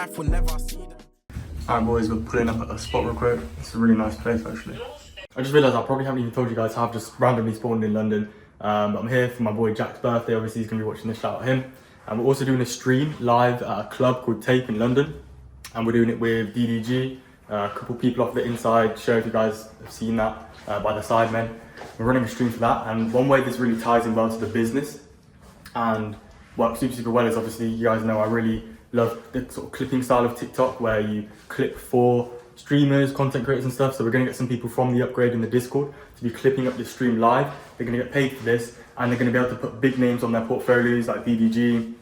life will never see them. Alright boys, we're pulling up at a spot real quick. It's a really nice place actually. I just realised I probably haven't even told you guys how I've just randomly spawned in London. But I'm here for my boy Jack's birthday. Obviously he's going to be watching this, shout out him. And we're also doing a stream live at a club called Tape in London. And we're doing it with DDG, a couple people off the inside show, if you guys have seen that, by the Sidemen. We're running a stream for that, and one way this really ties in well to the business and works super well is, obviously you guys know I really love the sort of clipping style of TikTok where you clip for streamers, content creators and stuff. So we're going to get some people from the upgrade in the Discord to be clipping up this stream live. They're going to get paid for this, and they're going to be able to put big names on their portfolios like DDG.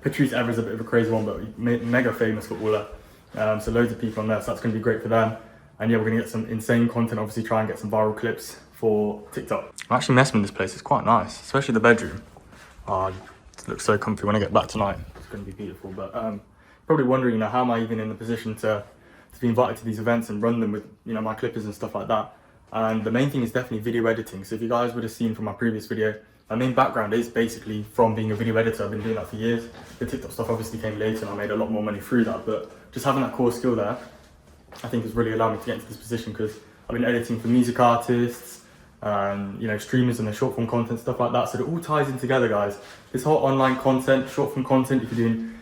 Patrice Evra's a bit of a crazy one, but mega famous footballer. So loads of people on there, so that's going to be great for them. And yeah, we're going to get some insane content, obviously try and get some viral clips for TikTok. I'm actually messing with this place, it's quite nice, especially the bedroom. It looks so comfy when I get back tonight. It's going to be beautiful, but probably wondering, how am I even in the position to be invited to these events and run them with, my clippers and stuff like that. And the main thing is definitely video editing. So if you guys would have seen from my previous video, my main background is basically from being a video editor. I've been doing that for years. The TikTok stuff obviously came later and I made a lot more money through that, but just having that core skill there, I think has really allowed me to get into this position, because I've been editing for music artists and streamers and their short form content, stuff like that. So it all ties in together, guys. This whole online content, short form content, if you're doing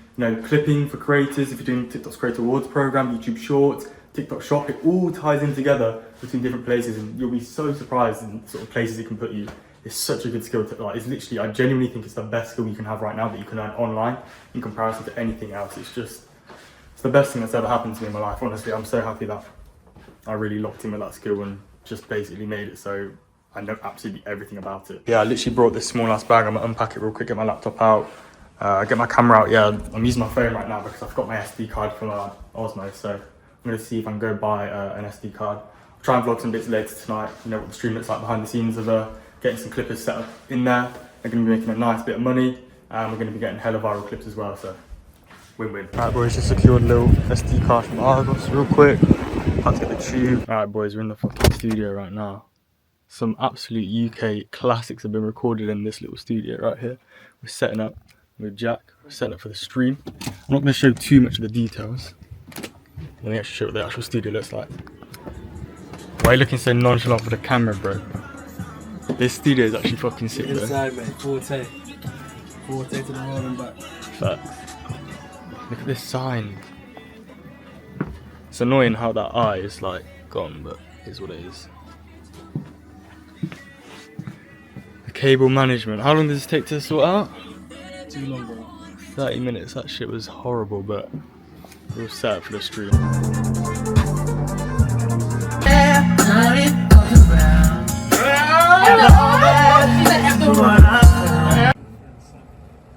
clipping for creators, if you're doing TikTok's Creator Awards program, YouTube Shorts, TikTok Shop, it all ties in together between different places, and you'll be so surprised in sort of places it can put you. It's such a good skill to, it's literally, I genuinely think it's the best skill you can have right now that you can learn online in comparison to anything else. It's the best thing that's ever happened to me in my life. Honestly, I'm so happy that I really locked in with that skill and just basically made it so I know absolutely everything about it. Yeah, I literally brought this small ass bag. I'm gonna unpack it real quick, get my laptop out, get my camera out. Yeah, I'm using my phone right now because I've got my SD card from Osmo, so I'm gonna see if I can go buy an SD card. I'll try and vlog some bits later tonight, what the stream looks like behind the scenes of getting some clippers set up in there. They're gonna be making a nice bit of money, and we're gonna be getting hella viral clips as well, so win-win. Alright boys, just secured a little SD card from Argos real quick. About to get the tube. Alright boys, we're in the fucking studio right now. Some absolute UK classics have been recorded in this little studio right here. We're setting up with Jack. We're setting up for the stream. I'm not going to show too much of the details. Let me actually show what the actual studio looks like. Why are you looking so nonchalant for the camera, bro? This studio is actually fucking sick, bro. Inside, mate. Forte. Forte to the road and back. Facts. Look at this sign. It's annoying how that eye is gone, but it is what it is. The cable management. How long does this take to sort out? Too long, bro. 30 minutes. That shit was horrible, but we're set up for the stream.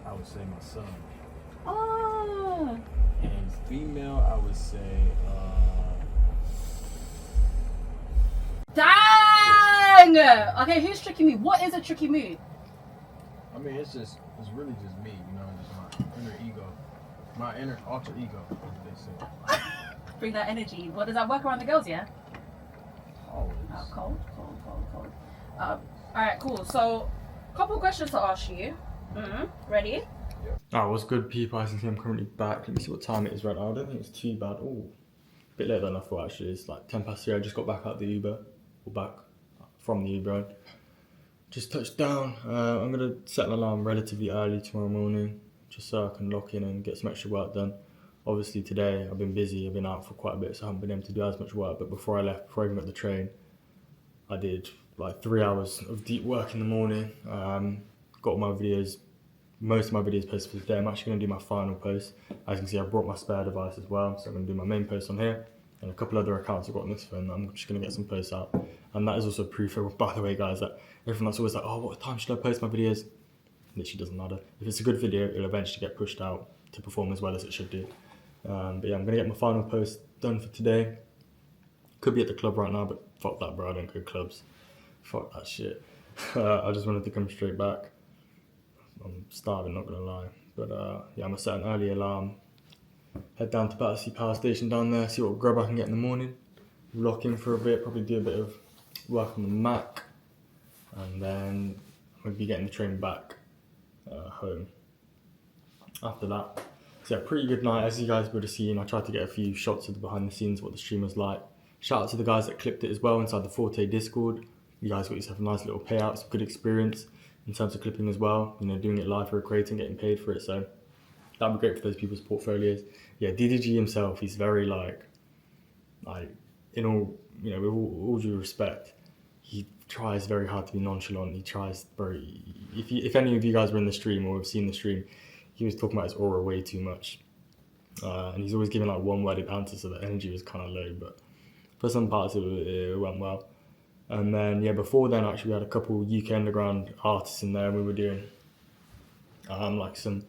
I would say my son. Oh. And female, I would say, Dang! Okay, who's tricking me? What is a tricky mood? I mean, it's really just me, just my inner ego. My inner alter ego, as they say. Bring that energy. What, does that work around the girls, yeah? Always. Oh, cold. Alright, cool. So, couple questions to ask you. Ready? Alright, what's good, people? As you can see, I'm currently back. Let me see what time it is right now. I don't think it's too bad. Oh, a bit later than I thought actually. It's like 10 past 3. I just got back out the Uber. Or back from the Uber. Just touched down. I'm going to set an alarm relatively early tomorrow morning, just so I can lock in and get some extra work done. Obviously today I've been busy, I've been out for quite a bit, so I haven't been able to do as much work. But before I left, before I even got the train, I did like 3 hours of deep work in the morning. Got all my videos, most of my videos posted for today. I'm actually going to do my final post. As you can see, I brought my spare device as well, so I'm going to do my main post on here. And a couple other accounts I've got on this phone. I'm just going to get some posts out. And that is also proof, by the way, guys, that everyone that's always like, oh, what time should I post my videos? Literally doesn't matter. If it's a good video, it'll eventually get pushed out to perform as well as it should do. But yeah, I'm going to get my final post done for today. Could be at the club right now, but fuck that, bro. I don't go clubs. Fuck that shit. I just wanted to come straight back. I'm starving, not going to lie. But yeah, I'm going to set an early alarm. Head down to Battersea Power Station down there, see what grub I can get in the morning. Lock in for a bit, probably do a bit of work on the Mac. And then I'm going to be getting the train back home. After that, So pretty good night. As you guys would have seen, I tried to get a few shots of the behind the scenes, what the stream was like. Shout out to the guys that clipped it as well inside the Forte Discord. You guys got yourself a nice little payout, some good experience in terms of clipping as well. You know, doing it live for a creator and getting paid for it. So that'd be great for those people's portfolios. Yeah, DDG himself, he's very like in all, you know, with all due respect, he tries very hard to be nonchalant. He tries very. If any of you guys were in the stream or have seen the stream, he was talking about his aura way too much, and he's always giving like one-worded answers, so the energy was kind of low. But for some parts, it went well. And then yeah, before then actually we had a couple UK underground artists in there. And we were doing like some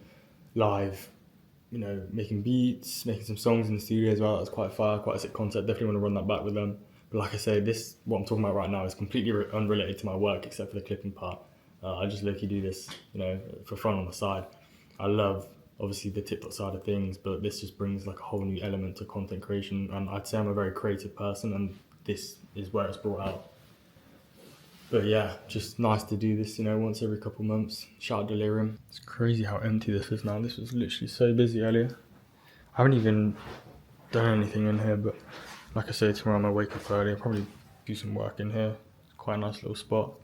live, you know, making beats, making some songs in the studio as well. That was quite fire, quite a sick concept. Definitely want to run that back with them. But like I say, what I'm talking about right now is completely unrelated to my work except for the clipping part. I just low-key do this, you know, for fun on the side. I love obviously the TikTok side of things, but this just brings like a whole new element to content creation. And I'd say I'm a very creative person, and this is where it's brought out. But yeah, just nice to do this, you know, once every couple months. Shout out Delirium. It's crazy how empty this is now. This was literally so busy earlier. I haven't even done anything in here, but like I say, tomorrow I'm gonna wake up early. I'll probably do some work in here. Quite a nice little spot.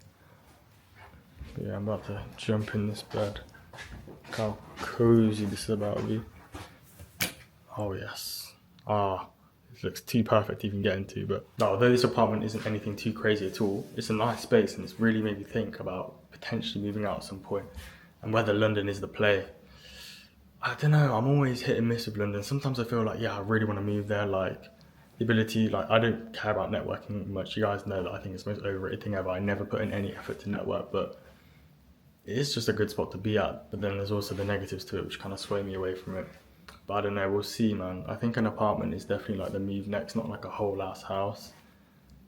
But yeah, I'm about to jump in this bed. Look how cozy this is about to be. Oh yes. It looks too perfect to even get into, but although this apartment isn't anything too crazy at all, it's a nice space and it's really made me think about potentially moving out at some point and whether London is the play. I don't know, I'm always hit and miss with London. Sometimes I feel like, yeah, I really want to move there, like the ability, like I don't care about networking much. You guys know that I think it's the most overrated thing ever. I never put in any effort to network, but it is just a good spot to be at. But then there's also the negatives to it, which kind of sway me away from it. But I don't know, we'll see, man. I think an apartment is definitely like the move next, not like a whole ass house,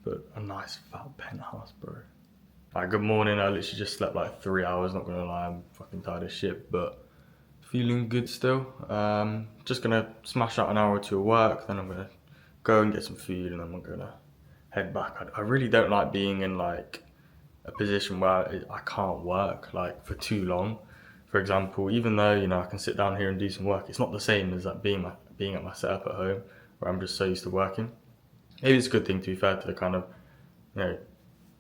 but a nice fat penthouse, bro. Alright, good morning. I literally just slept like 3 hours, not gonna lie, I'm fucking tired as shit, but feeling good still. Just gonna smash out an hour or two of work, then I'm gonna go and get some food, and then I'm gonna head back. I really don't like being in like a position where I can't work like for too long. For example, even though, you know, I can sit down here and do some work, it's not the same as like being at my setup at home where I'm just so used to working. Maybe it's a good thing, to be fair, to kind of, you know,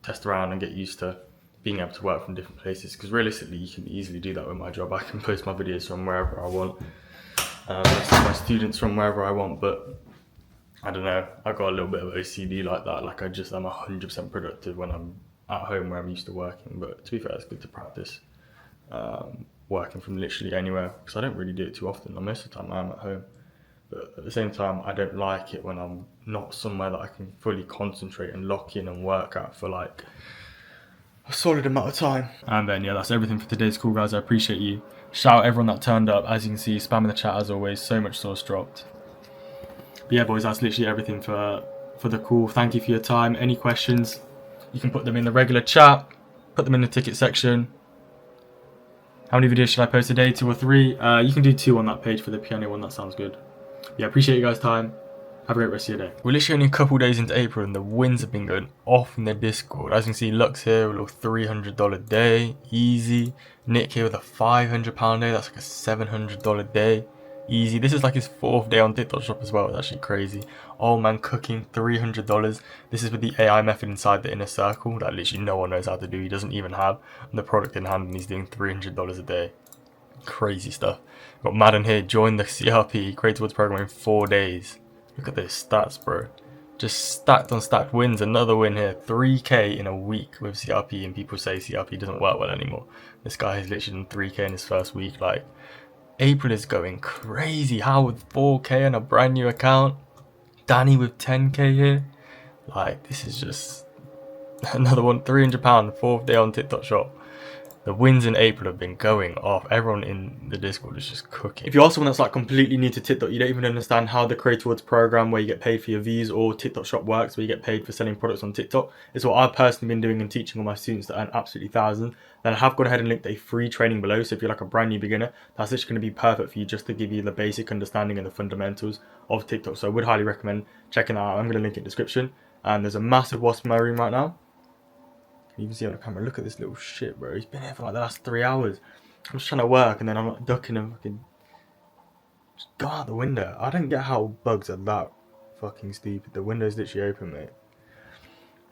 test around and get used to being able to work from different places, because realistically you can easily do that with my job. I can post my videos from wherever I want, send my students from wherever I want, but I don't know, I got a little bit of OCD like that. Like I'm 100% productive when I'm at home where I'm used to working. But to be fair, it's good to practice working from literally anywhere, because I don't really do it too often. Most of the time I'm at home, but at the same time I don't like it when I'm not somewhere that I can fully concentrate and lock in and work at for like a solid amount of time. And then yeah, that's everything for today's call, guys. I appreciate you. Shout out everyone that turned up. As you can see, spam in the chat as always. So much sauce dropped. But yeah, boys, that's literally everything for the call. Thank you for your time. Any questions, you can put them in the regular chat, put them in the ticket section. How many videos should I post a day? 2 or 3? You can do 2 on that page for the piano one. That sounds good. Yeah, appreciate you guys' time. Have a great rest of your day. We're literally only a couple days into April and the wins have been going off in the Discord. As you can see, Lux here with a little $300 day, easy. Nick here with a £500 day, that's like a $700 day, easy. This is like his 4th day on TikTok shop as well. It's actually crazy. Old man cooking, $300. This is with the AI method inside the inner circle that literally no one knows how to do. He doesn't even have the product in hand and he's doing $300 a day. Crazy stuff. Got Madden here, joined the CRP Creative Towards program in 4 days. Look at those stats, bro. Just stacked on stacked wins. Another win here. 3k in a week with CRP, and people say CRP doesn't work well anymore. This guy has literally done 3k in his first week. Like, April is going crazy. How with 4k on a brand new account? Danny with 10k here. Like, this is just another one. £300, 4th day on TikTok shop. The wins in April have been going off. Everyone in the Discord is just cooking. If you're someone that's like completely new to TikTok, you don't even understand how the Creator Towards program where you get paid for your views or TikTok shop works, where you get paid for selling products on TikTok, it's what I've personally been doing and teaching all my students to earn absolutely thousands. Then I have gone ahead and linked a free training below. So if you're like a brand new beginner, that's actually going to be perfect for you, just to give you the basic understanding and the fundamentals of TikTok. So I would highly recommend checking that out. I'm going to link it in the description. And there's a massive wasp in my room right now. You can see on the camera, look at this little shit, bro. He's been here for like the last 3 hours. I'm just trying to work and then I'm like ducking and fucking Just go out the window. I don't get how bugs are that fucking stupid. The window's literally open, mate.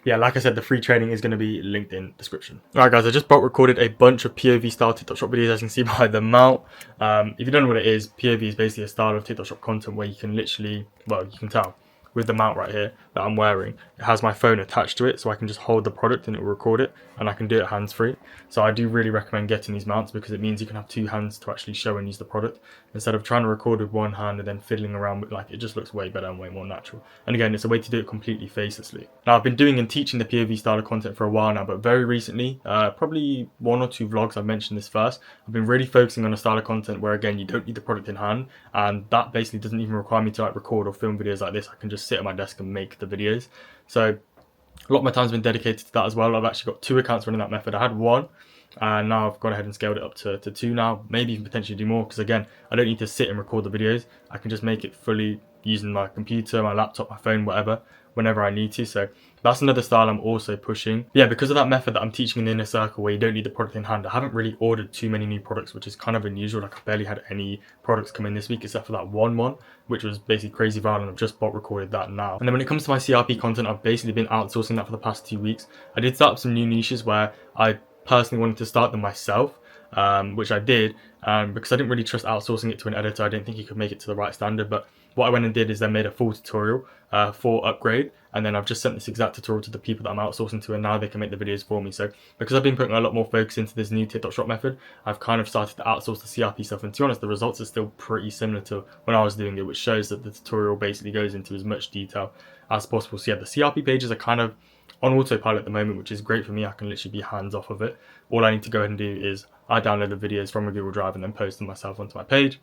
Yeah, like I said, the free training is going to be linked in description. Alright guys, I just recorded a bunch of POV style TikTok shop videos, as you can see by the mount. If you don't know what it is, POV is basically a style of TikTok shop content where you can literally, well, you can tell with the mount right here that I'm wearing, it has my phone attached to it, so I can just hold the product and it will record it, and I can do it hands-free. So I do really recommend getting these mounts because it means you can have two hands to actually show and use the product instead of trying to record with one hand and then fiddling around with, like, it just looks way better and way more natural. And again, it's a way to do it completely facelessly. Now, I've been doing and teaching the POV style of content for a while now, but very recently, probably 1 or 2 vlogs, I've mentioned this first, I've been really focusing on a style of content where, again, you don't need the product in hand, and that basically doesn't even require me to like record or film videos like this. I can just sit at my desk and make the videos. So a lot of my time's been dedicated to that as well. I've actually got 2 accounts running that method. I had 1, and now I've gone ahead and scaled it up to 2 now, maybe even potentially do more, because again, I don't need to sit and record the videos. I can just make it fully using my computer, my laptop, my phone, whatever, whenever I need to. So that's another style I'm also pushing. Yeah, because of that method that I'm teaching in the inner circle where you don't need the product in hand, I haven't really ordered too many new products, which is kind of unusual. Like, I barely had any products come in this week except for that one, which was basically crazy viral, and I've just recorded that now. And then when it comes to my CRP content, I've basically been outsourcing that for the past 2 weeks. I did start up some new niches where I personally wanted to start them myself, which I did, because I didn't really trust outsourcing it to an editor. I didn't think he could make it to the right standard. But what I went and did is then made a full tutorial for upgrade, and then I've just sent this exact tutorial to the people that I'm outsourcing to, and now they can make the videos for me. So because I've been putting a lot more focus into this new TikTok shop method, I've kind of started to outsource the CRP stuff, and to be honest, the results are still pretty similar to when I was doing it, which shows that the tutorial basically goes into as much detail as possible. So yeah, the CRP pages are kind of on autopilot at the moment, which is great for me. I can literally be hands off of it. All I need to go ahead and do is I download the videos from a Google Drive and then post them myself onto my page.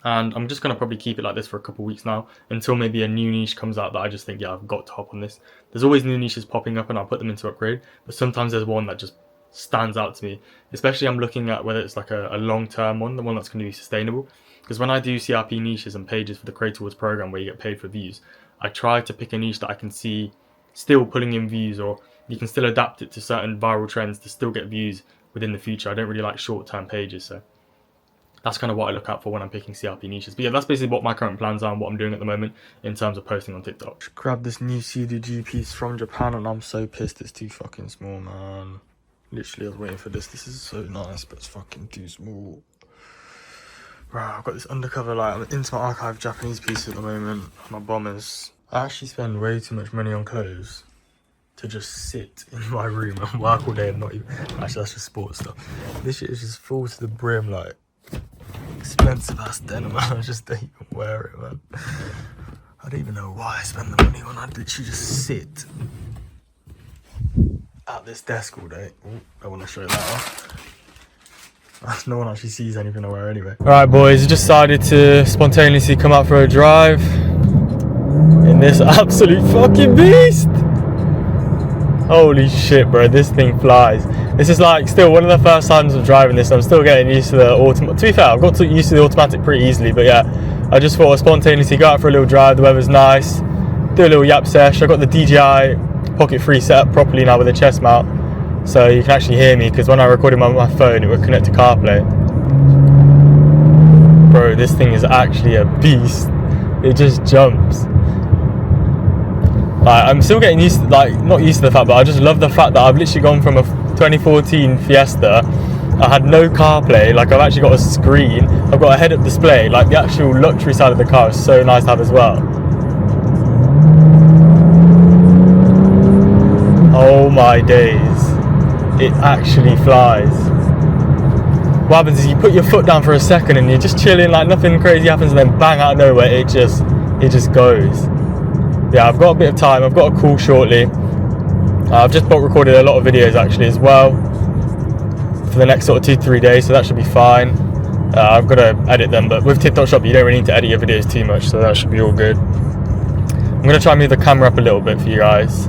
And I'm just going to probably keep it like this for a couple of weeks now, until maybe a new niche comes out that I just think, yeah, I've got to hop on this. There's always new niches popping up and I'll put them into upgrade, but sometimes there's one that just stands out to me. Especially I'm looking at whether it's like a long-term one, the one that's going to be sustainable. Because when I do CRP niches and pages for the Create Towards program where you get paid for views, I try to pick a niche that I can see still pulling in views, or you can still adapt it to certain viral trends to still get views within the future. I don't really like short-term pages, so that's kind of what I look out for when I'm picking CRP niches. But yeah, that's basically what my current plans are and what I'm doing at the moment in terms of posting on TikTok. Just grabbed this new CDG piece from Japan and I'm so pissed it's too fucking small, man. Literally, I was waiting for this. This is so nice, but it's fucking too small. Bro, I've got this undercover, like, I'm into my archive Japanese piece at the moment. My bombers. I actually spend way too much money on clothes to just sit in my room and work all day and not even... Actually, that's just sports stuff. This shit is just full to the brim, like... expensive ass denim. I just don't even wear it, man. I don't even know why I spend the money when I literally just sit at this desk all day. Ooh, I want to show that off. No one actually sees anything I wear anyway. Alright boys, I decided to spontaneously come out for a drive in this absolute fucking beast. Holy shit, bro, this thing flies. This is like still one of the first times of driving this. I'm still getting used to the automatic. To be fair, I've got used to the automatic pretty easily, but yeah, I just thought I'd spontaneously go out for a little drive. The weather's nice. Do a little yap sesh. I got the DJI Pocket 3 set up properly now with a chest mount, so you can actually hear me, because when I recorded my phone, it would connect to CarPlay. Bro, this thing is actually a beast. It just jumps. Like, I'm still getting used to, like, not used to the fact, but I just love the fact that I've literally gone from a 2014 Fiesta. I had no CarPlay, like I've actually got a screen, I've got a head-up display, like the actual luxury side of the car is so nice to have as well. Oh my days, it actually flies. What happens is you put your foot down for a second and you're just chilling, like nothing crazy happens, and then bang, out of nowhere, it just goes. Yeah, I've got a bit of time, I've got a call shortly. I've just recorded a lot of videos actually as well for the next sort of 2-3 days, so that should be fine. I've got to edit them, but with TikTok Shop you don't really need to edit your videos too much, so that should be all good. I'm going to try and move the camera up a little bit for you guys.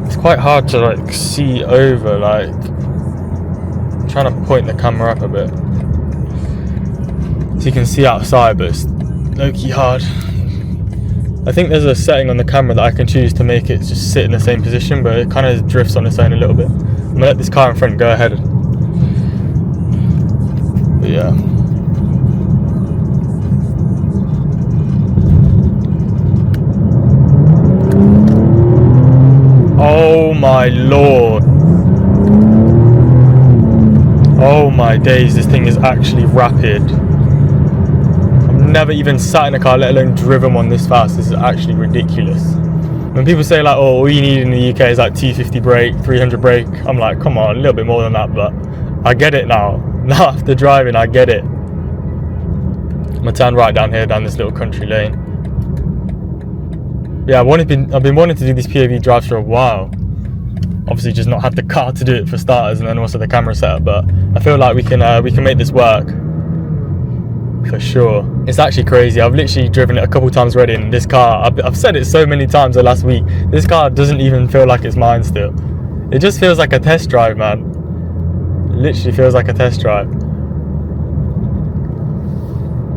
It's quite hard to like see over, like I'm trying to point the camera up a bit so you can see outside, but it's low-key hard. I think there's a setting on the camera that I can choose to make it just sit in the same position, but it kind of drifts on its own a little bit. I'm gonna let this car in front go ahead. But yeah. my lord. Oh my days, this thing is actually rapid. I've never even sat in a car, let alone driven one this fast. This is actually ridiculous. When people say like, oh, all you need in the UK is like 250 brake, 300 brake, I'm like, come on, a little bit more than that, but I get it now. Now after driving, I get it. I'm gonna turn right down here, down this little country lane. Yeah, I've been wanting to do these POV drives for a while. Obviously just not had the car to do it for starters, and then also the camera setup, but I feel like we can make this work. For sure. It's actually crazy. I've literally driven it a couple times already, and this car, I've said it so many times the last week, this car doesn't even feel like it's mine still. It just feels like a test drive, man. It literally feels like a test drive.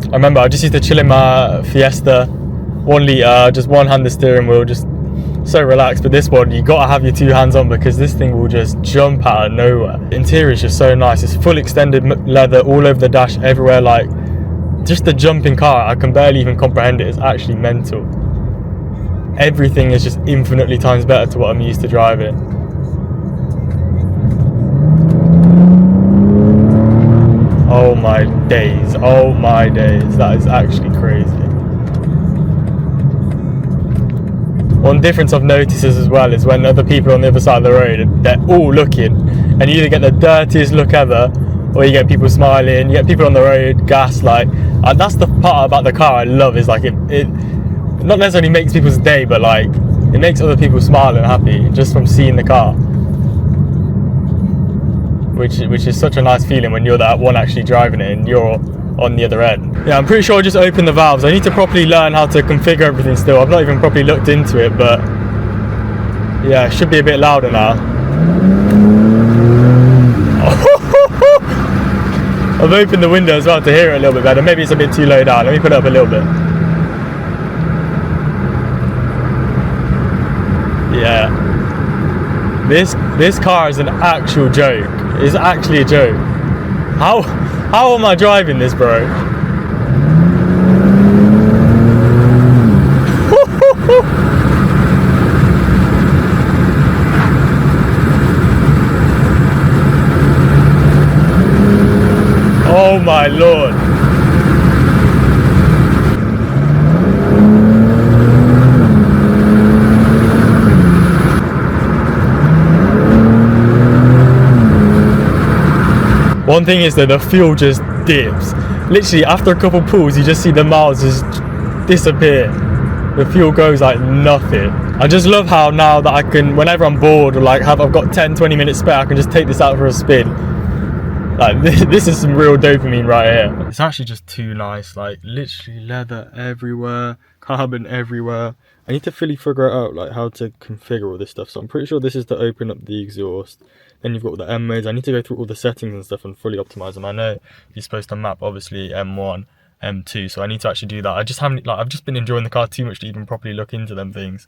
I remember I just used to chill in my Fiesta, 1 litre, just one hand the steering wheel, just so relaxed. But this one, you gotta have your 2 hands on, because this thing will just jump out of nowhere. The interior is just so nice. It's full extended leather all over the dash, everywhere. Like, just the jumping car, I can barely even comprehend it. It's actually mental. Everything is just infinitely times better to what I'm used to driving. Oh my days, oh my days, that is actually crazy. One difference I've noticed as well is when other people on the other side of the road, they're all looking, and you either get the dirtiest look ever, or you get people smiling, you get people on the road, gas, like, and that's the part about the car I love, is like, it not necessarily makes people's day, but like, it makes other people smile and happy, just from seeing the car. Which is such a nice feeling when you're that one actually driving it and you're on the other end. Yeah, I'm pretty sure I just opened the valves. I need to properly learn how to configure everything still. I've not even properly looked into it, but yeah, it should be a bit louder now. I've opened the window as well to hear it a little bit better. Maybe it's a bit too low down. Let me put it up a little bit. Yeah. This car is an actual joke. It's actually a joke. How am I driving this, bro? Oh my lord. One thing is that the fuel just dips. Literally, after a couple pulls, you just see the miles just disappear. The fuel goes like nothing. I just love how now that I can, whenever I'm bored or like I've got 10-20 minutes spare, I can just take this out for a spin. Like, this is some real dopamine right here. It's actually just too nice. Like, literally leather everywhere, carbon everywhere. I need to fully figure out like how to configure all this stuff. So I'm pretty sure this is to open up the exhaust. Then you've got the M modes. I need to go through all the settings and stuff and fully optimize them. I know you're supposed to map obviously M1, M2, so I need to actually do that. I just haven't, like, I've just been enjoying the car too much to even properly look into them things.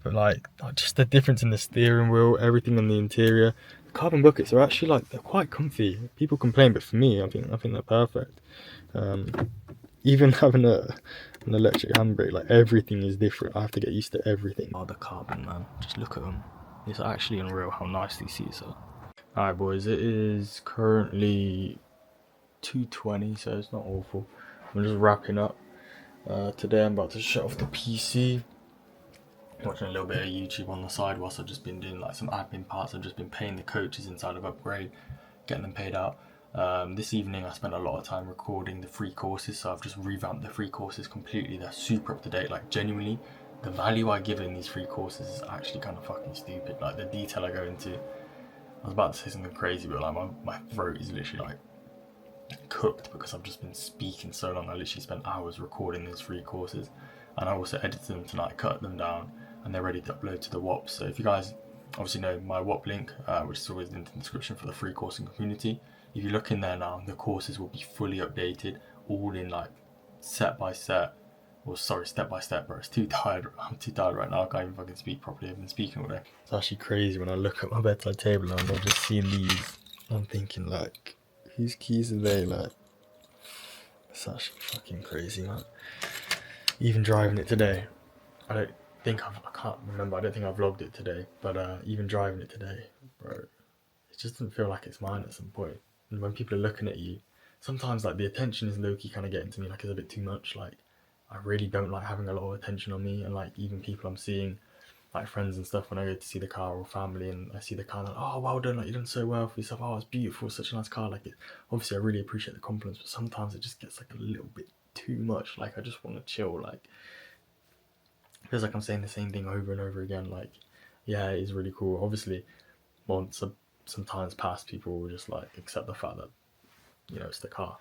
But like, just the difference in the steering wheel, everything on the interior. The carbon buckets are actually like, they're quite comfy. People complain, but for me, I think they're perfect. Even having an electric handbrake, like, everything is different. I have to get used to everything. Oh, the carbon, man, just look at them. It's actually unreal how nice these seats are. Alright boys, it is currently 2:20, so it's not awful. I'm just wrapping up. Today I'm about to shut off the PC. Watching a little bit of YouTube on the side whilst I've just been doing like some admin parts. I've just been paying the coaches inside of Upgrade, getting them paid out. This evening I spent a lot of time recording the free courses, so I've just revamped the free courses completely. They're super up to date, like genuinely. The value I give in these free courses is actually kind of fucking stupid. Like the detail I go into. I was about to say something crazy, but like my throat is literally like cooked because I've just been speaking so long. I literally spent hours recording these free courses, and I also edited them tonight, cut them down, and they're ready to upload to the WOP. So if you guys obviously know my WOP link, which is always in the description for the free coursing community, if you look in there now, the courses will be fully updated, all in like step by step, bro. It's too tired. I'm too tired right now. I can't even fucking speak properly. I've been speaking all day. It's actually crazy when I look at my bedside table and I've just seen these. I'm thinking like, whose keys are they? Like, it's actually fucking crazy, man. Even driving it today, I I can't remember. I don't think I vlogged it today, but even driving it today, bro, it just doesn't feel like it's mine at some point. And when people are looking at you, sometimes like the attention is low key kind of getting to me. Like it's a bit too much. Like I really don't like having a lot of attention on me, and like even people I'm seeing, like friends and stuff, when I go to see the car or family and I see the car, like, oh, well done, like you've done so well for yourself. Oh, it's beautiful, it's such a nice car. Like it, obviously I really appreciate the compliments, but sometimes it just gets like a little bit too much. Like I just want to chill. Like it feels like I'm saying the same thing over and over again. Like yeah, it is really cool. Obviously once some times past, people will just like accept the fact that, you know, it's the car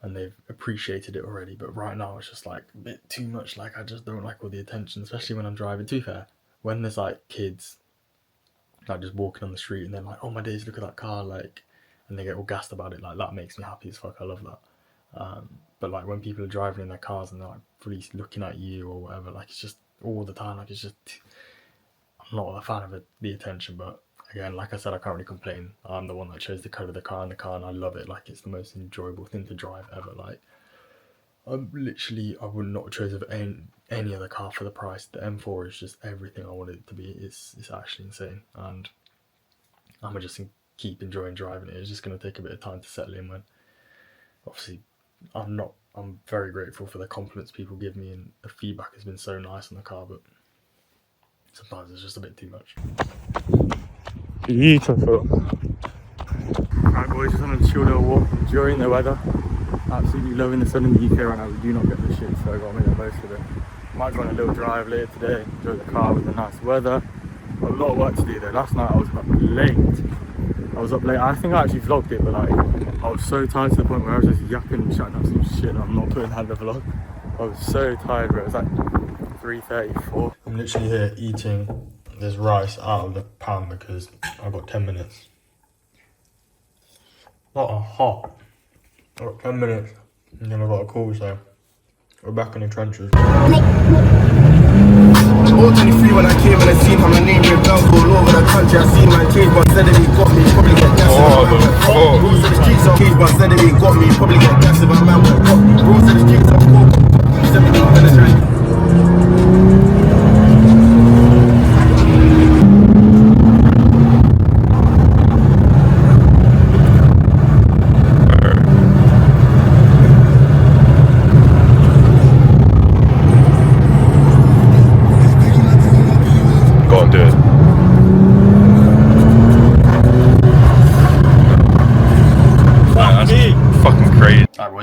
and they've appreciated it already. But right now it's just like a bit too much. Like I just don't like all the attention, especially when I'm driving. To be fair, when there's like kids like just walking on the street and they're like, oh my days, look at that car, like, and they get all gassed about it, like that makes me happy as fuck. I love that. But like when people are driving in their cars and they're like really looking at you or whatever, like it's just all the time, like it's just, I'm not a fan of it, the attention. But again, like I said, I can't really complain. I'm the one that chose the colour of the car in the car, and I love it. Like it's the most enjoyable thing to drive ever. Like I would not have chosen any other car for the price. The M4 is just everything I wanted it to be. It's actually insane, and I'm just keep enjoying driving it. It's just going to take a bit of time to settle in. When obviously I'm very grateful for the compliments people give me, and the feedback has been so nice on the car, but sometimes it's just a bit too much. Beautiful. Right boys, just on a chill little walk, enjoying the weather. Absolutely loving the sun in the UK right now. We do not get this shit, so I gotta make the most of it. Might go on a little drive later today, enjoy the car with the nice weather. A lot of work to do though. Last night I was up late. I think I actually vlogged it, but like I was so tired to the point where I was just yapping and chatting up some shit. I'm not putting that in the vlog. I was so tired, bro. It was like 3:34. I'm literally here eating this rice out of the pan because I've got 10 minutes. Not a hot. I've got 10 minutes and then I've got a call, so we're back in the trenches. 23 when I came and I seen how my name ripped out all over the country. I seen my cage, but said that he got me, probably get gas if a man went pop. Rules of the streets are cage, but said that he got me, probably get gas if a man went pop. Rules of the streets are cool. 17 penetrate.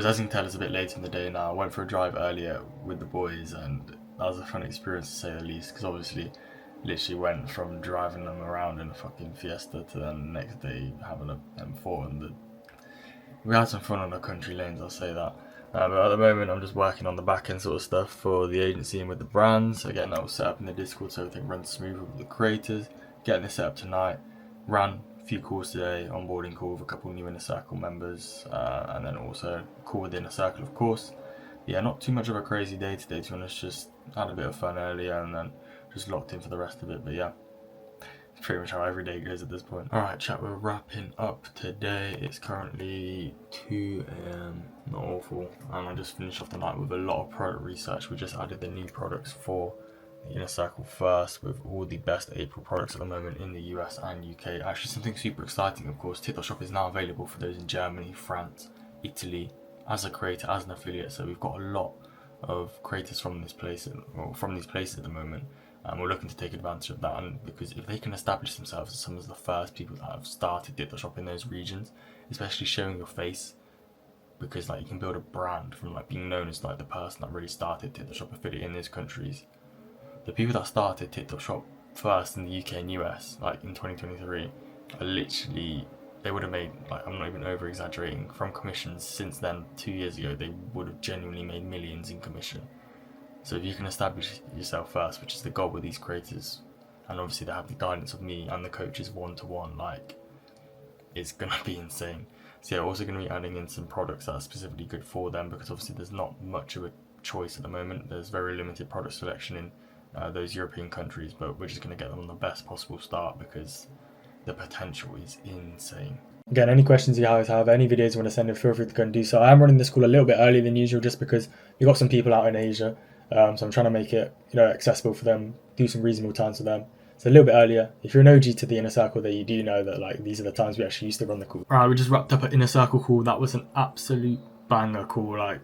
As you can tell, it's a bit later in the day now. I went for a drive earlier with the boys and that was a fun experience to say the least, because obviously literally went from driving them around in a fucking Fiesta to then the next day having a M4, and we had some fun on the country lanes, I'll say that. But at the moment I'm just working on the back end sort of stuff for the agency and with the brands. Again, that was set up in the Discord so everything runs smooth with the creators. Getting this set up tonight. Ran a few calls today, onboarding call with a couple new Inner Circle members, and then also a call with Inner Circle, of course. Yeah, not too much of a crazy day today, to be honest. Just had a bit of fun earlier and then just locked in for the rest of it. But yeah, it's pretty much how every day goes at this point. Alright chat, we're wrapping up today. It's currently 2 AM, not awful. And I just finished off the night with a lot of product research. We just added the new products for the Inner Circle first, with all the best April products at the moment in the US and UK. Actually, something super exciting, of course, TikTok Shop is now available for those in Germany, France, Italy, as a creator, as an affiliate. So we've got a lot of creators from this place, or from these places at the moment, and we're looking to take advantage of that. And because if they can establish themselves as some of the first people that have started TikTok Shop in those regions, especially showing your face, because like you can build a brand from like being known as like the person that really started TikTok Shop affiliate in those countries. The people that started TikTok Shop first in the UK and US, like in 2023, are literally, they would have made, like, I'm not even over exaggerating, from commissions since then, 2 years ago, they would have genuinely made millions in commission. So if you can establish yourself first, which is the goal with these creators, and obviously they have the guidance of me and the coaches one-to-one, like, it's gonna be insane. So yeah, also gonna be adding in some products that are specifically good for them, because obviously there's not much of a choice at the moment. There's very limited product selection in those European countries, but we're just going to get them on the best possible start because the potential is insane. Again, any questions you guys have, any videos you want to send in, feel free to go and do so. I am running this call a little bit earlier than usual just because we've got some people out in Asia So I'm trying to make it, accessible for them, do some reasonable times for them. So a little bit earlier. If you're an OG to the Inner Circle, then you do know that like these are the times we actually used to run the call. Alright, we just wrapped up an Inner Circle call. That was an absolute banger call. Like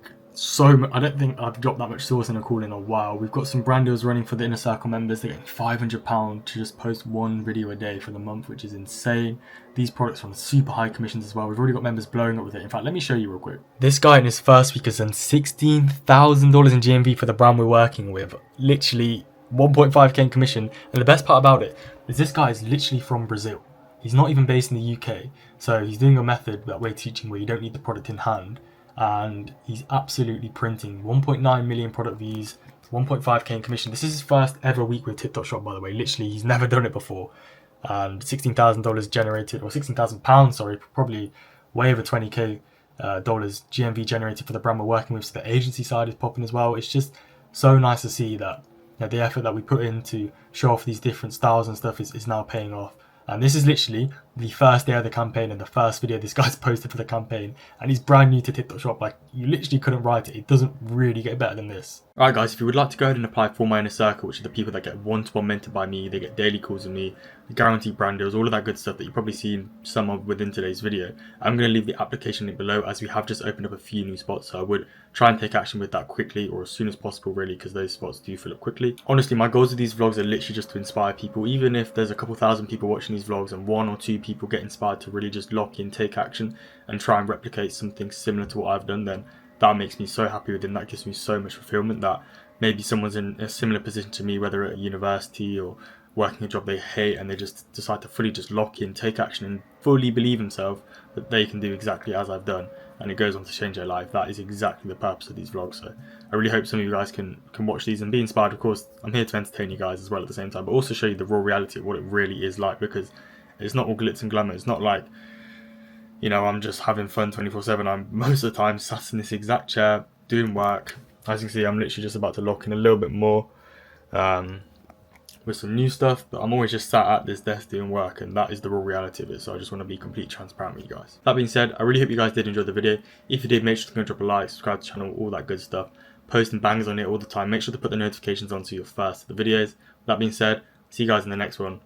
I don't think I've dropped that much sauce in a call in a while. We've got some brand deals running for the Inner Circle members. They're getting £500 to just post one video a day for the month, which is insane. These products are on super high commissions as well. We've already got members blowing up with it. In fact, let me show you real quick. This guy in his first week has done $16,000 in GMV for the brand we're working with. Literally 1.5k in commission. And the best part about it is this guy is literally from Brazil. He's not even based in the UK. So he's doing a method that we're teaching where you don't need the product in hand. And he's absolutely printing 1.9 million product views, 1.5k in commission. This is his first ever week with TikTok Shop, by the way. Literally, he's never done it before. And $16,000 generated, or £16,000, sorry, probably way over 20k dollars GMV generated for the brand we're working with. So the agency side is popping as well. It's just so nice to see that the effort that we put in to show off these different styles and stuff is now paying off. And this is literally the first day of the campaign and the first video this guy's posted for the campaign. And he's brand new to TikTok Shop. Like, you literally couldn't write it. It doesn't really get better than this. Alright guys, if you would like to go ahead and apply for my Inner Circle, which are the people that get one-to-one mentored by me, they get daily calls with me, guaranteed brand deals, all of that good stuff that you've probably seen some of within today's video. I'm going to leave the application link below, as we have just opened up a few new spots. So I would try and take action with that quickly, or as soon as possible really, because those spots do fill up quickly. Honestly, my goals with these vlogs are literally just to inspire people. Even if there's a couple thousand people watching these vlogs and 1 or 2 people get inspired to really just lock in, take action and try and replicate something similar to what I've done, then that makes me so happy within. That gives me so much fulfillment that maybe someone's in a similar position to me, whether at university or working a job they hate, and they just decide to fully just lock in, take action and fully believe themselves that they can do exactly as I've done, and it goes on to change their life. That is exactly the purpose of these vlogs. So I really hope some of you guys can watch these and be inspired. Of course, I'm here to entertain you guys as well at the same time, but also show you the raw reality of what it really is like, because it's not all glitz and glamour. It's not like, I'm just having fun 24/7. I'm most of the time sat in this exact chair doing work. As you can see, I'm literally just about to lock in a little bit more with some new stuff, but I'm always just sat at this desk doing work, and that is the raw reality of it. So I just want to be completely transparent with you guys. That being said, I really hope you guys did enjoy the video. If you did, make sure to go and drop a like, subscribe to the channel, all that good stuff. Posting bangs on it all the time. Make sure to put the notifications on so you're first to the videos. That being said, see you guys in the next one.